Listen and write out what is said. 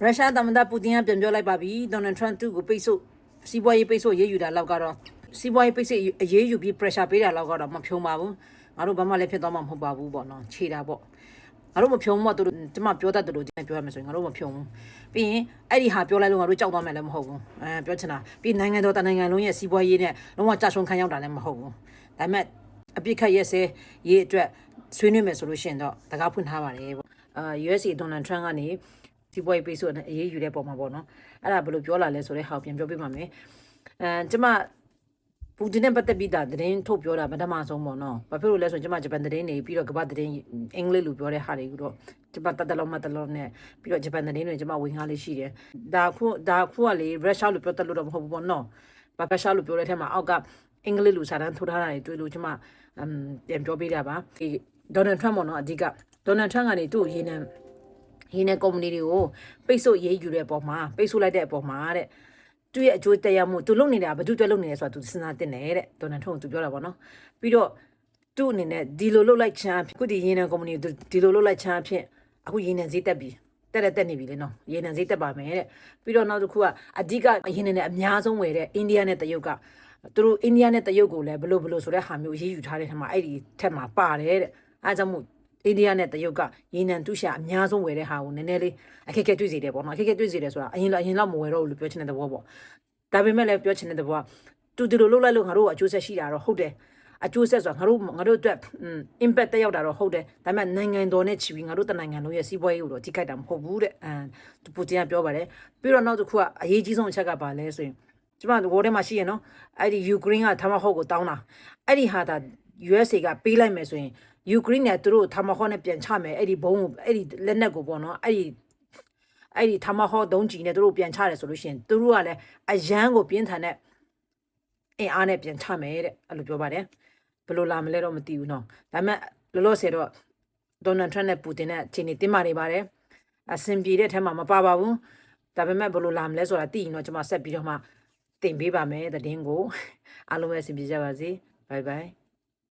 ရုရှားသမ္မတပူတင်ကပြန်ပြောလိုက်ပါပြီဒေါ်နယ်ထရန့်သူ့ကိုပိတ်ဆို့စီးပွားရေးပိတ်ဆို့ရေးယူတာလောက်ကတော့စီးပွားရေးပိတ်ဆို့အရေးယူပြီး pressure ပေးတာလောက်ကတော့မဖြုံပါဘူးငါတို့ဘာမှလည်းဖြစ်သွားမှာမဟုတ်ပါဘူးပေါ့နော်ခြေတာပေါ့ငါတို့မဖြုံမှတို့ကျမပြောတတ်တယ်လို့ဒီပြောရမယ်ဆိုရင်ငါတို့မဖြုံဘူးပြီးရင်အဲ့ဒီဟာပြောလိုက်လို့ငါတို့ကြောက်သွားမယ်လည်းမဟုတ်ဘူးပြောချင်တာပြီးနိုင်ငံတော်တနိုင်ငံလုံးရဲ့စီးပွားရေးနဲ့လုံးဝကြာရှုံးခံရောက်တာလည်းမဟုတ်ဘူးဒါပေမဲ့အပြစ်ခတ်ရက်စဲရေးအတွက်ဆွေးနွေးမယ်ဆိုလို့ရှိရင်တော့တကားဖွင့်ထားပါတယ်ပေါ့USA ဒေါ်နယ်ထရန့်ကနေစီးပွားရေးပိတ်ဆို့အရေးယူတဲ့ပုံမှာပေါ့နော်အဲ့ဒါဘယ်လိုပြောလာလဲဆိုတဲ့ဟာကိုပြန်ပြောပြပါမယ်ကျမပူတင်နဲ့ပတ်သက်ပြီးသတင်းထုတ်ပြောတာပထမဆုံးပေါ့နော်ဘာဖြစ်လို့လဲဆိုရင်ကျမဂျပန်သတင်းနေပြီးတော့ကမ္ဘာသတင်းအင်္ဂလိပ်လိုပြောတဲ့ဟာတွေကိုတော့ကျမတတ်တလုံးမတလုံးနဲ့ပြီးတော့ဂျပန်သတင်းတွေကျမဝင်ကားလေးရှိတယ်ဒါခုကလေရုရှားလိုပြောတတ်လို့တော့မဟုတ်ဘူးပေါ့နော်ဘာရုရှားလိုပြောတဲ့ထဲမှာအောက်ကအင်္ဂလိပ်လိုစာတန်းထိုးထားတာတွေတွေ့လို့ကျမပြန်ပြောပေးတာပါဒေါ်နယ်ထရန့်ပေါ့နော်အဓိကဒေါ်နယ်ထရန့်ကနေသူ့ရေးနေကုမ္ပဏီတွေကိုပိတ်ဆို့ရေးယူတဲ့အပေါ်မှာပိတ်ဆို့လိုက်တဲ့အပေါ်မှာတဲ့သူရဲ့အကျိုးတရားမှုသူလုပ်နေတာဘာသူတွဲလုပ်နေလဲဆိုတာသူစဉ်းစားတင်တယ်တဲ့ဒေါ်နယ်ထရန့်ကသူပြောတာပေါ့နော်ပြီးတော့သူ့အနေနဲ့ဒီလိုလုပ်လိုက်ချမ်းအခုဒီရေးနေကုမ္ပဏီဒီလိုလုပ်လိုက်ချမ်းဖြင့်အခုရေးနေဈေးတက်ပြီတက်နေပြီလေနော်ရေးနေဈေးတက်ပါမယ်တဲ့ပြီးတော့နောက်တစ်ခုကအဓိကရေးနေတဲ့အများဆုံးဝယ်တဲ့အိန္ဒိယနဲ့တရုတ်ကသူတို့အိန္ဒိယနဲ့တရုတ်ကိုလည်းဘလို့ဆိုတဲ့ဟာမျိုးရေးယူထားတဲ့ထက်မှာအဲ့ဒီထက်မှာပါတယ်တဲ့အားကြောင့်မို့အိန္ဒိယနဲ့တရုတ်ကရေနံတူရှာအများဆုံးဝယ်တဲ့ဟာကိုနည်းနည်းလေးအခက်အခဲတွေ့စေတယ်ပေါ့နော်အခက်အခဲတွေ့စေတယ်ဆိုတာအရင်လောက်မဝယ်တော့ဘူးလို့ပြောချင်တဲ့သဘောပေါ့ဒါပေမဲ့လည်းပြောချင်တဲ့သဘောကသူဒီလိုလုပ်လိုက်လို့ငါတို့ကအကျိုးဆက်ရှိတာတော့ဟုတ်တယ်အကျိုးဆက်ဆိုတာငါတို့အတွက် impact တက်ရောက်တာတော့ဟုတ်တယ်ဒါပေမဲ့နိုင်ငံတော်နဲ့ချီပြီးငါတို့တနိုင်ငံလုံးရဲ့စီးပွားရေးကိုတော့ထိခိုက်တာမဟုတ်ဘူးတဲ့ပူတင်ကပြောပါတယ်ပြီးတော့နောက်တစ်ခုကအရေးကြီးဆုံးအချက်ကပါလဲဆိုရင်ကျမတို့ဝေါ်ထဲမှာရှိရနော်အဲ့ဒီယူကရိန်းကထမဟုတ်ကိုတောင်းတာအဲ့ဒီဟာဒါ USA ကပေးလိုက်မယ်ဆိုရင်ယူကရိန်းနဲ့သူတို့ထမဟောနဲ့ပြန်ချမယ်အဲ့ဒီဘုံကိုအဲ့ဒီလက်နက်ကိုပေါ့နော်အဲ့ဒီထမဟောဒုံးကြီးနဲ့သူတို့ပြန်ချတယ်ဆိုလို့ရှိရင်သူတို့ကလည်းအရန်ကိုပြင်းထန်တဲ့အင်အားနဲ့ပြန်ချမယ်တဲ့အဲ့လိုပြောပါတယ်ဘယ်လိုလာမလဲတော့မသိဘူးနော်ဒါပေမဲ့လောလောဆယ်တော့ဒေါ်နယ်ထရန့်နဲ့ပူတင်နဲ့ချိန်နေတင်းမာနေပါတယ်အဆင်ပြေတဲ့အထက်မှာမပါပါဘူးဒါပေမဲ့ဘယ်လိုလာမလဲဆိုတာသိရင်တော့ကျွန်မဆက်ပြီးတော့မှတင်ပေးပါမယ်သတင်းကိုအားလုံးပဲအဆင်ပြေကြပါစေဘိုင်ဘိုင်